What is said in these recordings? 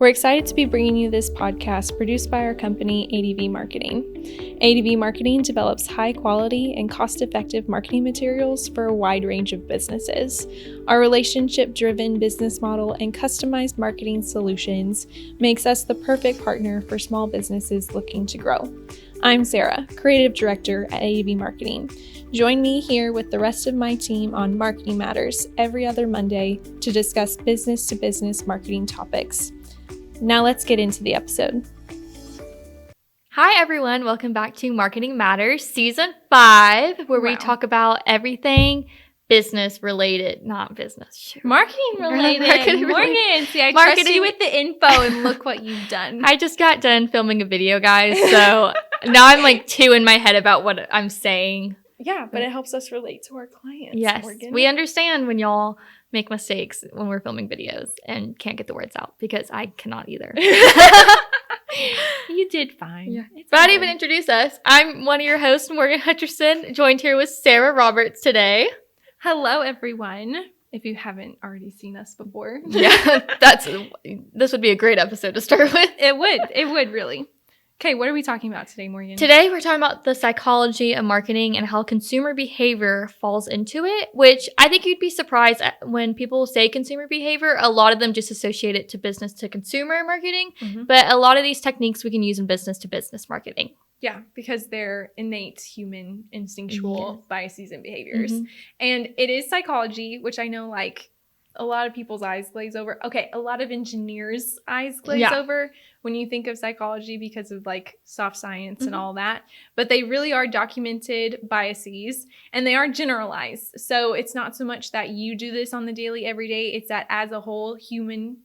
We're excited to be bringing you this podcast produced by our company, ADV Marketing. ADV Marketing develops high-quality and cost-effective marketing materials for a wide range of businesses. Our relationship-driven business model and customized marketing solutions makes us the perfect partner for small businesses looking to grow. I'm Sarah, Creative Director at ADV Marketing. Join me here with the rest of my team on Marketing Matters every other Monday to discuss business-to-business marketing topics. Now let's get into the episode. Hi everyone, welcome back to Marketing Matters Season 5, where we talk about everything business related, not business. Marketing related. Morgan, see, I trust you with the info and look what you've done. I just got done filming a video, guys, so now I'm like two in my head about what I'm saying. Yeah, but it helps us relate to our clients. Yes, Morgan. we understand when y'all make mistakes when we're filming videos and can't get the words out because I cannot either. You did fine. Yeah. But I didn't even introduce us. I'm one of your hosts, Morgan Hutcherson, joined here with Sarah Roberts today. Hello, everyone. If you haven't already seen us before. Yeah, this would be a great episode to start with. It would really. Okay, what are we talking about today, Morgan? Today, we're talking about the psychology of marketing and how consumer behavior falls into it, which I think you'd be surprised at when people say consumer behavior. A lot of them just associate it to business to consumer marketing, but a lot of these techniques we can use in business to business marketing. Yeah, because they're innate human instinctual biases and behaviors. And it is psychology, which I know like a lot of people's eyes glaze over. Okay, a lot of engineers' eyes glaze over when you think of psychology because of like soft science and all that. But they really are documented biases and they are generalized. So it's not so much that you do this on the daily every day. It's that as a whole, human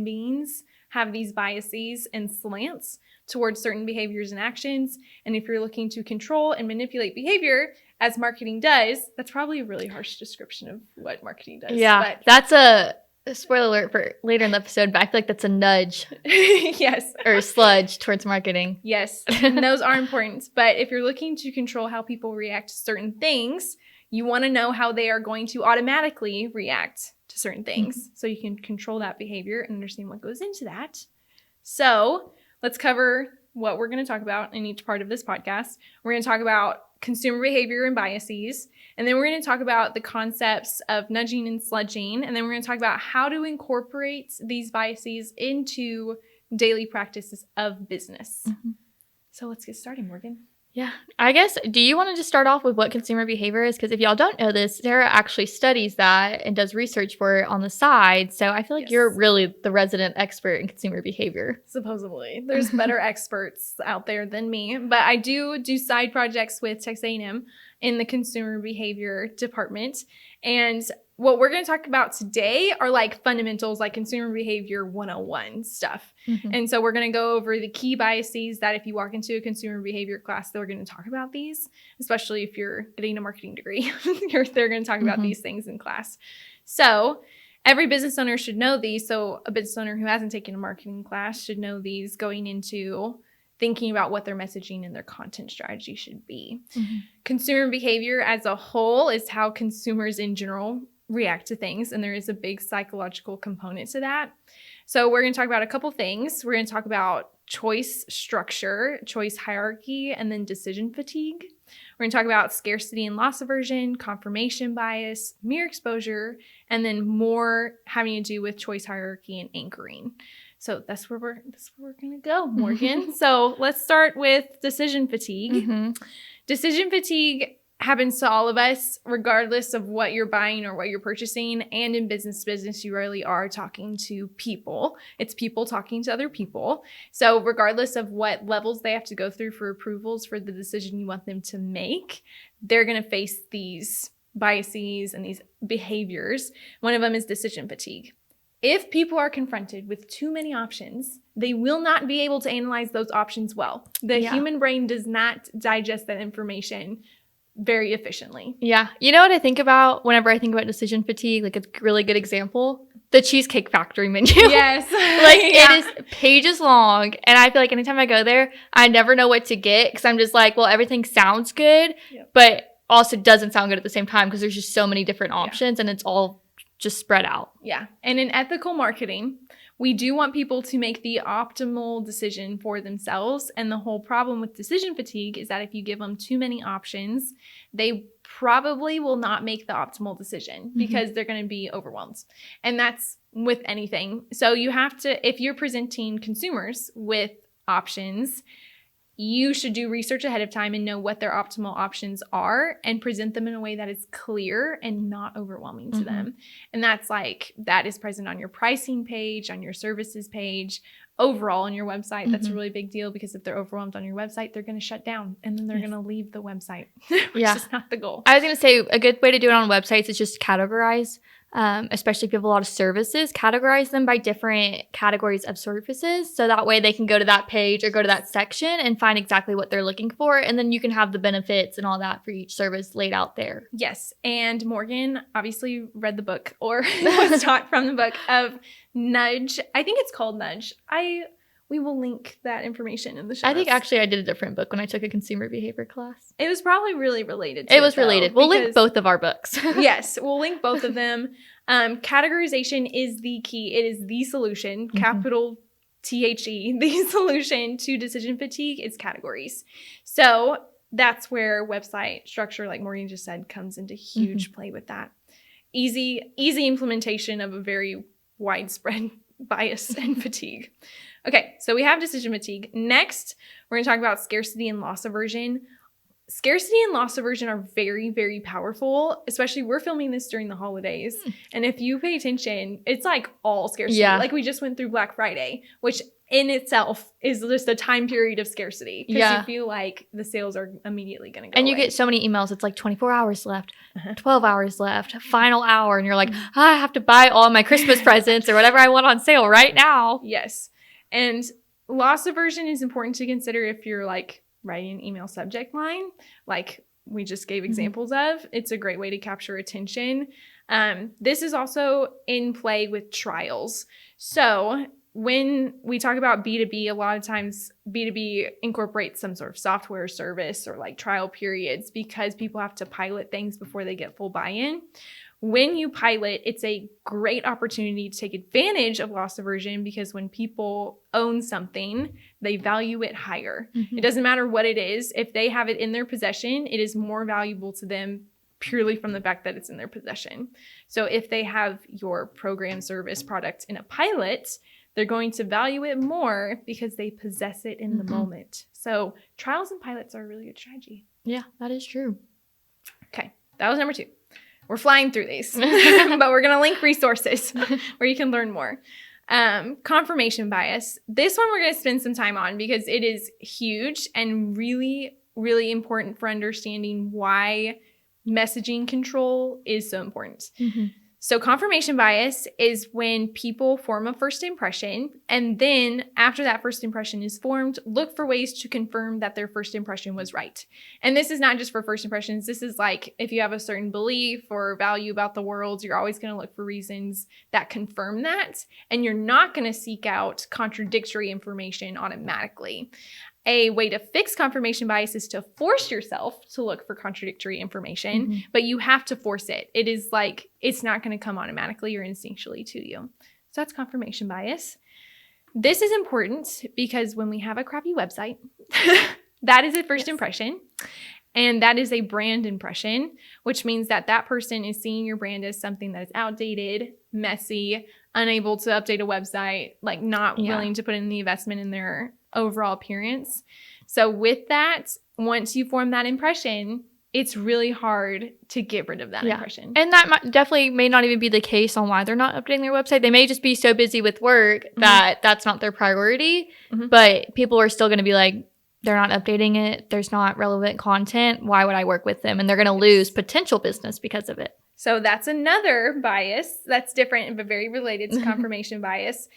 beings have these biases and slants towards certain behaviors and actions. And if you're looking to control and manipulate behavior, as marketing does, that's probably a really harsh description of what marketing does. Yeah, but that's a spoiler alert for later in the episode, but I feel like that's a nudge. Yes. Or a sludge towards marketing. Yes, and those are important. But if you're looking to control how people react to certain things, you want to know how they are going to automatically react to certain things. So you can control that behavior and understand what goes into that. So let's cover what we're going to talk about in each part of this podcast. We're going to talk about consumer behavior and biases, and then we're going to talk about the concepts of nudging and sludging, and then we're going to talk about how to incorporate these biases into daily practices of business. So let's get started, Morgan. Yeah, I guess, do you want to just start off with what consumer behavior is? Because if y'all don't know this, Sarah actually studies that and does research for it on the side. So I feel like you're really the resident expert in consumer behavior. Supposedly. There's better experts out there than me. But I do side projects with Texas A&M in the consumer behavior department. And what we're going to talk about today are like fundamentals, like consumer behavior 101 stuff. And so we're going to go over the key biases that if you walk into a consumer behavior class, they're going to talk about these, especially if you're getting a marketing degree. They're going to talk about these things in class. So every business owner should know these. So a business owner who hasn't taken a marketing class should know these going into thinking about what their messaging and their content strategy should be. Consumer behavior as a whole is how consumers in general react to things, and there is a big psychological component to that. So we're going to talk about a couple things. We're going to talk about choice structure, choice hierarchy, and then decision fatigue. We're going to talk about scarcity and loss aversion, confirmation bias, mere exposure, and then more having to do with choice hierarchy and anchoring. So that's where we're going to go, Morgan. So let's start with decision fatigue. Decision fatigue happens to all of us, regardless of what you're buying or what you're purchasing. And in business, you really are talking to people. It's people talking to other people. So regardless of what levels they have to go through for approvals for the decision you want them to make, they're going to face these biases and these behaviors. One of them is decision fatigue. If people are confronted with too many options, they will not be able to analyze those options well. The human brain does not digest that information very efficiently. Yeah. You know what I think about whenever I think about decision fatigue? Like a really good example, the Cheesecake Factory menu. Yes. It is pages long. And I feel like anytime I go there, I never know what to get because I'm just like, well, everything sounds good, but also doesn't sound good at the same time because there's just so many different options and it's all just spread out. Yeah. And in ethical marketing, we do want people to make the optimal decision for themselves. And the whole problem with decision fatigue is that if you give them too many options, they probably will not make the optimal decision because they're going to be overwhelmed. And that's with anything. So you have to, if you're presenting consumers with options, you should do research ahead of time and know what their optimal options are and present them in a way that is clear and not overwhelming to them. And that is present on your pricing page, on your services page, overall on your website. That's a really big deal because if they're overwhelmed on your website, they're going to shut down and then they're going to leave the website, which is not the goal. I was going to say a good way to do it on websites is just categorize. Especially if you have a lot of services, categorize them by different categories of services. So that way they can go to that page or go to that section and find exactly what they're looking for. And then you can have the benefits and all that for each service laid out there. Yes. And Morgan obviously read the book or was taught from the book of Nudge. I think it's called Nudge. We will link that information in the show notes. I think actually I did a different book when I took a consumer behavior class. It was probably really related to it. Was related. We'll link both of our books. Yes, we'll link both of them. Categorization is the key. It is the solution, capital THE. The solution to decision fatigue is categories. So that's where website structure, like Morgan just said, comes into huge play with that. Easy implementation of a very widespread bias and fatigue. Okay, so we have decision fatigue. Next, we're going to talk about scarcity and loss aversion. Scarcity and loss aversion are very, very powerful, especially we're filming this during the holidays. And if you pay attention, it's like all scarcity. Yeah. Like we just went through Black Friday, which in itself is just a time period of scarcity. Because you feel like the sales are immediately going to go And you away. get so many emails. It's like 24 hours left, 12 hours left, final hour. And you're like, I have to buy all my Christmas presents or whatever I want on sale right now. Yes. And loss aversion is important to consider if you're like writing an email subject line, like we just gave examples of. It's a great way to capture attention. This is also in play with trials. So when we talk about B2B, a lot of times B2B incorporates some sort of software service or like trial periods because people have to pilot things before they get full buy-in. When you pilot, it's a great opportunity to take advantage of loss aversion because when people own something, they value it higher. It doesn't matter what it is. If they have it in their possession, it is more valuable to them purely from the fact that it's in their possession. So if they have your program, service, product in a pilot, they're going to value it more because they possess it in the moment. So trials and pilots are a really good strategy. Yeah, that is true. Okay, that was number 2. We're flying through these, but we're going to link resources where you can learn more. Confirmation bias. This one we're going to spend some time on because it is huge and really, really important for understanding why messaging control is so important. So confirmation bias is when people form a first impression, and then after that first impression is formed, look for ways to confirm that their first impression was right. And this is not just for first impressions. This is like if you have a certain belief or value about the world, you're always going to look for reasons that confirm that, and you're not going to seek out contradictory information automatically. A way to fix confirmation bias is to force yourself to look for contradictory information, but you have to force it. It is like, it's not going to come automatically or instinctually to you. So that's confirmation bias. This is important because when we have a crappy website, that is a first impression. And that is a brand impression, which means that that person is seeing your brand as something that is outdated, messy, unable to update a website, like not willing to put in the investment in their overall appearance. So with that, once you form that impression, it's really hard to get rid of that impression. And that definitely may not even be the case on why they're not updating their website. They may just be so busy with work that that's not their priority, but people are still going to be like, they're not updating it. There's not relevant content. Why would I work with them? And they're going to lose potential business because of it. So that's another bias that's different but very related to confirmation bias.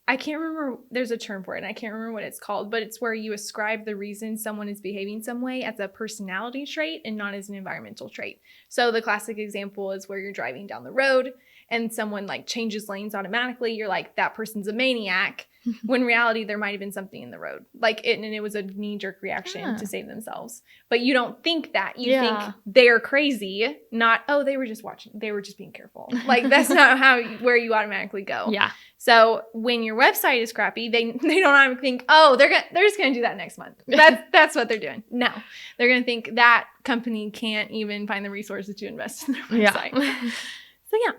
I can't remember, there's a term for it and I can't remember what it's called, but it's where you ascribe the reason someone is behaving some way as a personality trait and not as an environmental trait. So the classic example is where you're driving down the road and someone like changes lanes automatically. You're like, that person's a maniac. when in reality there might have been something in the road. And it was a knee-jerk reaction to save themselves. But you don't think that. You think they're crazy, not, oh, they were just watching. They were just being careful. That's not where you automatically go. Yeah. So when your website is crappy, they don't automatically think, oh, they're just going to do that next month. That's what they're doing. No. They're going to think that company can't even find the resources to invest in their website. Yeah.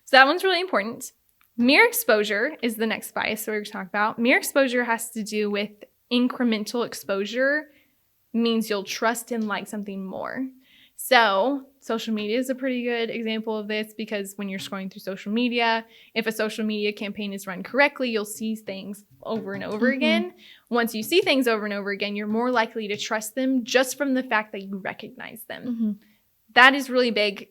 So that one's really important. Mere exposure is the next bias we're going to talk about. Mere exposure has to do with incremental exposure, means you'll trust and like something more. So social media is a pretty good example of this, because when you're scrolling through social media, if a social media campaign is run correctly, you'll see things over and over again. Once you see things over and over again, you're more likely to trust them just from the fact that you recognize them. That is really big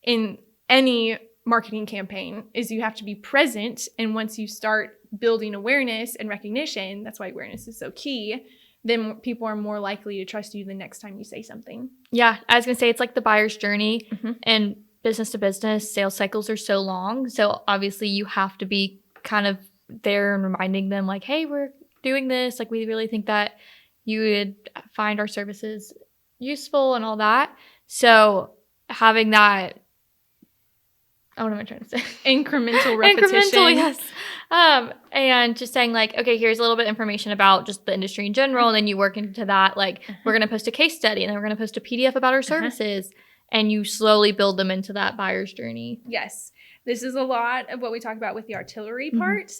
in any marketing campaign, is you have to be present. And once you start building awareness and recognition, that's why awareness is so key, then people are more likely to trust you the next time you say something. Yeah, I was going to say, it's like the buyer's journey, and business to business sales cycles are so long. So obviously you have to be kind of there and reminding them like, hey, we're doing this. Like, we really think that you would find our services useful and all that. So having that, what am I trying to say? Incremental repetition. Incremental, yes. And just saying like, okay, here's a little bit of information about just the industry in general. And then you work into that. Like, we're going to post a case study, and then we're going to post a PDF about our services. And you slowly build them into that buyer's journey. Yes. This is a lot of what we talk about with the artillery part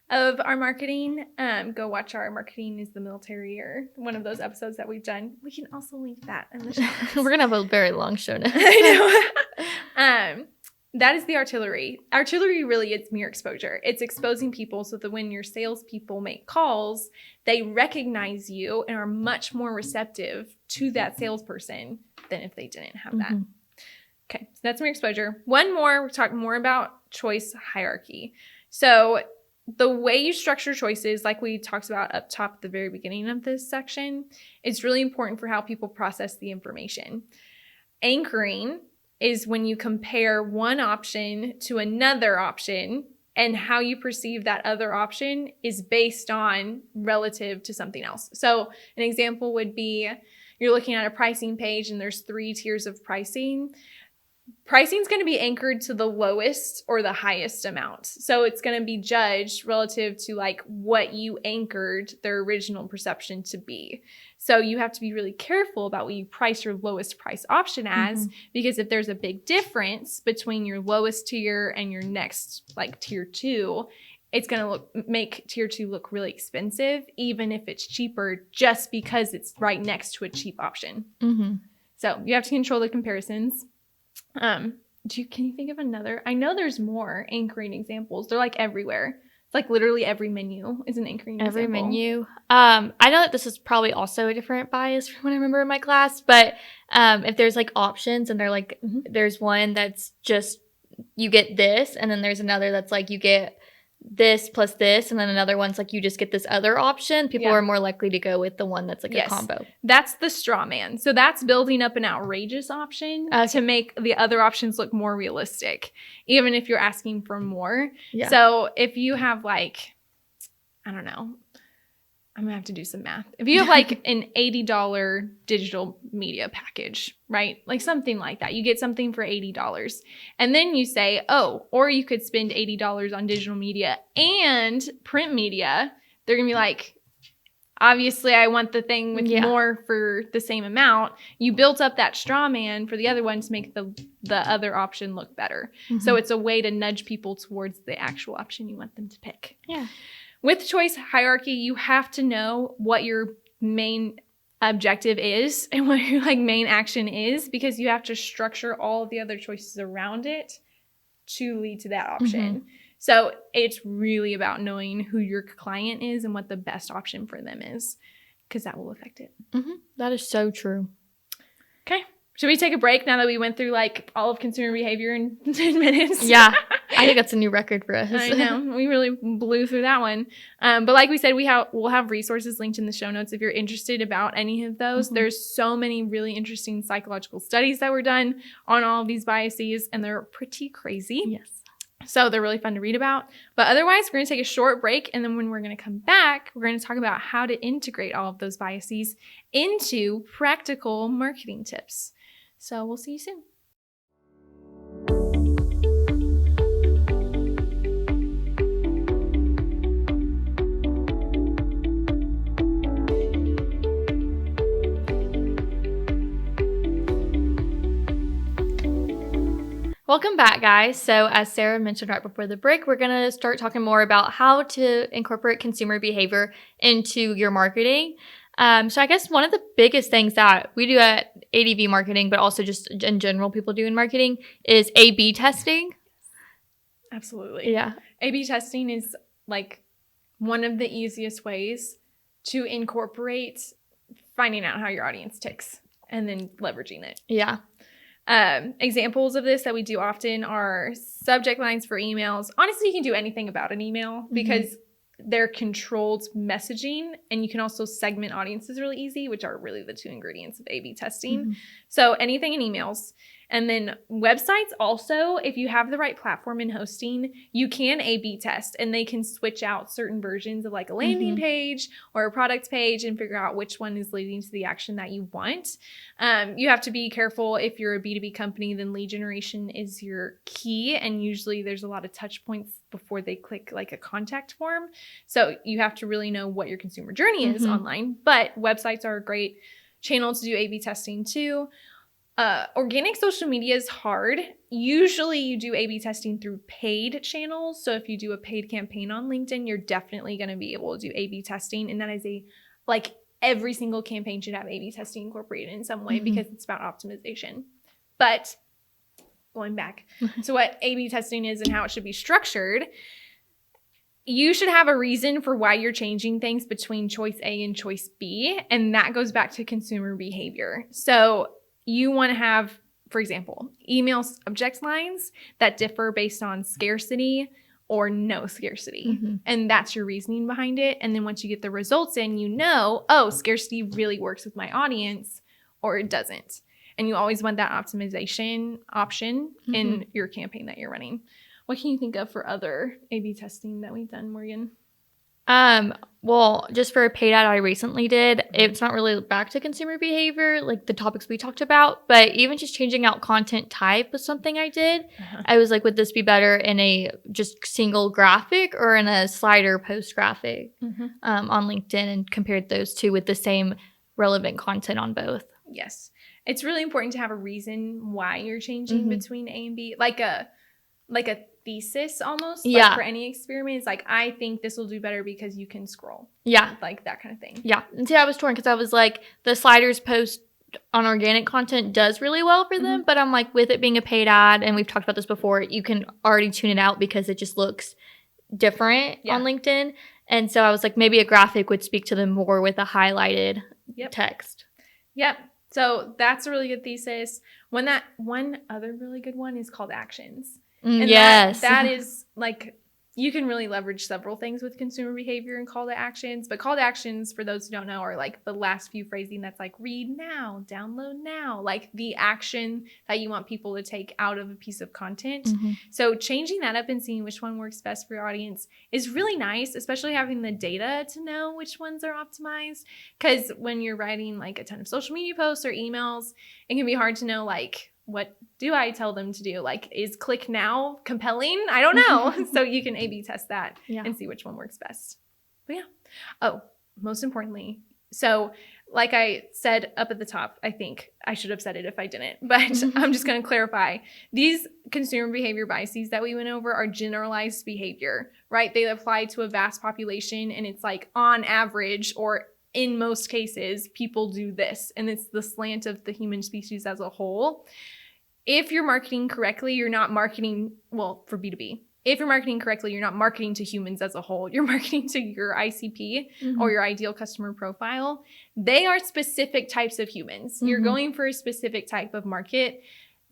of our marketing. Go watch our Marketing is the Military, or one of those episodes that we've done. We can also link that in the show notes. We're going to have a very long show notes. I know. That is the artillery. Artillery really is mere exposure. It's exposing people so that when your salespeople make calls, they recognize you and are much more receptive to that salesperson than if they didn't have that. Okay, so that's mere exposure. One more, we're talking more about choice hierarchy. So the way you structure choices, like we talked about up top at the very beginning of this section, it's really important for how people process the information. Anchoring is when you compare one option to another option, and how you perceive that other option is based on relative to something else. So an example would be, you're looking at a pricing page and there's 3 tiers of pricing. Pricing is going to be anchored to the lowest or the highest amount. So it's going to be judged relative to like what you anchored their original perception to be. So you have to be really careful about what you price your lowest price option as, because if there's a big difference between your lowest tier and your next like tier 2, it's going to make tier 2 look really expensive, even if it's cheaper, just because it's right next to a cheap option. So you have to control the comparisons. Can you think of another? I know there's more anchoring examples. They're like everywhere. It's like literally every menu is an anchoring example. Every menu. I know that this is probably also a different bias from what I remember in my class, but if there's like options and they're like, there's one that's just, you get this, and then there's another that's like, you get this plus this, and then another one's like, you just get this other option. People are more likely to go with the one that's like a combo. That's the straw man. So that's building up an outrageous option to make the other options look more realistic, even if you're asking for more. So if you have like, I don't know, I'm going to have to do some math. If you have like an $80 digital media package, right? Like something like that. You get something for $80. And then you say, oh, or you could spend $80 on digital media and print media. They're going to be like, obviously I want the thing with more for the same amount. You built up that straw man for the other one to make the other option look better. So it's a way to nudge people towards the actual option you want them to pick. With choice hierarchy, you have to know what your main objective is and what your like main action is, because you have to structure all of the other choices around it to lead to that option. So it's really about knowing who your client is and what the best option for them is, because that will affect it. That is so true. Okay. Should we take a break now that we went through like all of consumer behavior in 10 minutes? Yeah. I think that's a new record for us. I know. We really blew through that one. But like we said, we'll have resources linked in the show notes if you're interested about any of those. There's so many really interesting psychological studies that were done on all of these biases, and they're pretty crazy. So they're really fun to read about. But otherwise, we're going to take a short break. And then when we're going to come back, we're going to talk about how to integrate all of those biases into practical marketing tips. So we'll see you soon. Welcome back, guys. So as Sarah mentioned right before the break, we're going to start talking more about how to incorporate consumer behavior into your marketing. So I guess one of the biggest things that we do at ADV Marketing, but also just in general people do in marketing, is A/B testing. Absolutely. Yeah. A/B testing is like one of the easiest ways to incorporate finding out how your audience ticks and then leveraging it. Yeah. Examples of this that we do often are subject lines for emails. Honestly, you can do anything about an email because they're controlled messaging, and you can also segment audiences really easy, which are really the two ingredients of A/B testing. So anything in emails. And then websites also, if you have the right platform in hosting, you can A/B test, and they can switch out certain versions of like a landing page or a product page and figure out which one is leading to the action that you want. You have to be careful if you're a B2B company, then lead generation is your key. And usually there's a lot of touch points before they click like a contact form. So you have to really know what your consumer journey is online. But websites are a great channel to do A/B testing too. Organic social media is hard. Usually you do A/B testing through paid channels. So if you do a paid campaign on LinkedIn, you're definitely going to be able to do A/B testing. And that is every single campaign should have A/B testing incorporated in some way because it's about optimization. But going back to what A/B testing is and how it should be structured, you should have a reason for why you're changing things between choice A and choice B. And that goes back to consumer behavior. So you want to have, for example, email subject lines that differ based on scarcity or no scarcity. And that's your reasoning behind it. And then once you get the results in, you know, oh, scarcity really works with my audience or it doesn't. And you always want that optimization option in your campaign that you're running. What can you think of for other A/B testing that we've done, Morgan? Well, just for a paid ad I recently did, it's not really back to consumer behavior, like the topics we talked about, but even just changing out content type was something I did. I was like, would this be better in a just single graphic or in a slider post graphic on LinkedIn, and compared those two with the same relevant content on both? Yes. It's really important to have a reason why you're changing between A and B, like a thesis almost. Yeah. Like for any experiment, it's like, I think this will do better because you can scroll. Yeah. Like that kind of thing. Yeah. And see, I was torn because I was like, the sliders post on organic content does really well for them. But I'm like, with it being a paid ad, and we've talked about this before, you can already tune it out because it just looks different on LinkedIn. And so I was like, maybe a graphic would speak to them more with a highlighted text. Yep. So that's a really good thesis. One other really good one is called actions. And that is like, you can really leverage several things with consumer behavior and call to actions. But call to actions, for those who don't know, are like the last few phrasing that's like read now, download now, like the action that you want people to take out of a piece of content. So changing that up and seeing which one works best for your audience is really nice, especially having the data to know which ones are optimized. Because when you're writing like a ton of social media posts or emails, it can be hard to know like, what do I tell them to do? Like, is click now compelling? I don't know. So you can A/B test that and see which one works best. But yeah. Oh, most importantly. So like I said up at the top, I think I should have said it if I didn't, but I'm just going to clarify. These consumer behavior biases that we went over are generalized behavior, right? They apply to a vast population, and it's like on average, or in most cases, people do this. And it's the slant of the human species as a whole. If you're marketing correctly, you're not marketing, well, for B2B. If you're marketing correctly, you're not marketing to humans as a whole. You're marketing to your ICP or your ideal customer profile. They are specific types of humans. You're going for a specific type of market.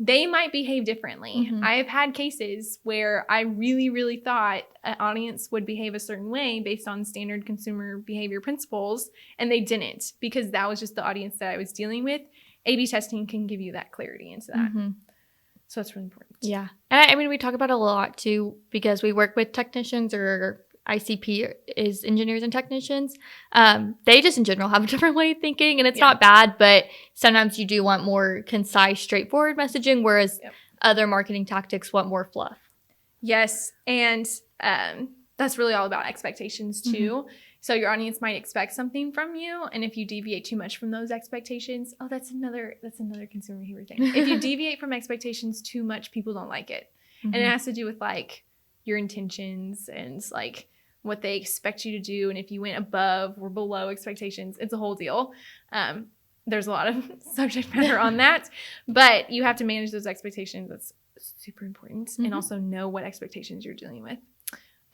They might behave differently. I have had cases where I really, really thought an audience would behave a certain way based on standard consumer behavior principles, and they didn't, because that was just the audience that I was dealing with. A/B testing can give you that clarity into that. So that's really important. Yeah. And I mean, we talk about it a lot too because we work with technicians, or ICP is engineers and technicians. They just in general have a different way of thinking, and it's not bad, but sometimes you do want more concise, straightforward messaging, whereas other marketing tactics want more fluff. Yes. And that's really all about expectations too. Mm-hmm. So your audience might expect something from you, and if you deviate too much from those expectations, that's another consumer behavior thing. If you deviate from expectations too much, people don't like it. Mm-hmm. And it has to do with like your intentions and like what they expect you to do, and if you went above or below expectations, it's a whole deal. There's a lot of subject matter on that, but you have to manage those expectations. That's super important. Mm-hmm. And also know what expectations you're dealing with.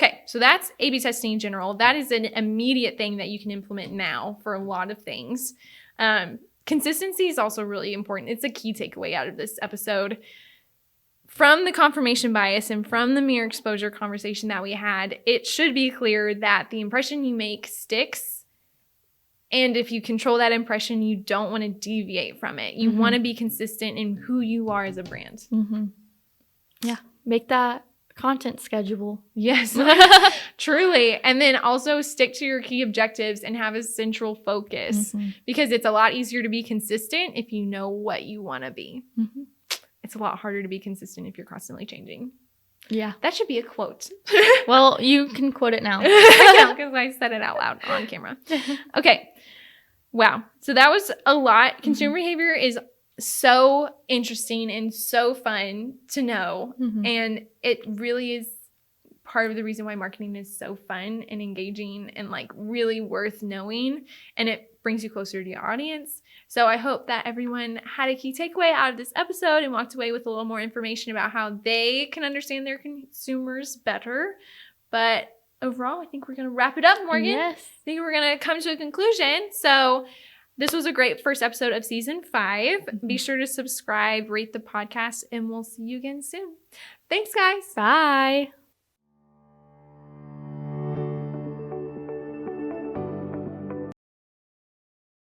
Okay, so that's A/B testing in general. That is an immediate thing that you can implement now for a lot of things. Consistency is also really important. It's a key takeaway out of this episode. From the confirmation bias and from the mere exposure conversation that we had, it should be clear that the impression you make sticks. And if you control that impression, you don't want to deviate from it. You want to be consistent in who you are as a brand. Mm-hmm. Yeah, make that content schedule. Yes, truly. And then also stick to your key objectives and have a central focus, because it's a lot easier to be consistent if you know what you want to be. Mm-hmm. It's a lot harder to be consistent if you're constantly changing. Yeah. That should be a quote. Well, you can quote it now. I can, because I said it out loud on camera. Okay. Wow. So that was a lot. Consumer behavior is so interesting and so fun to know. Mm-hmm. And it really is part of the reason why marketing is so fun and engaging and like really worth knowing. And it brings you closer to your audience. So I hope that everyone had a key takeaway out of this episode and walked away with a little more information about how they can understand their consumers better. But overall, I think we're going to wrap it up, Morgan. Yes. I think we're going to come to a conclusion. So this was a great first episode of season 5. Mm-hmm. Be sure to subscribe, rate the podcast, and we'll see you again soon. Thanks, guys. Bye.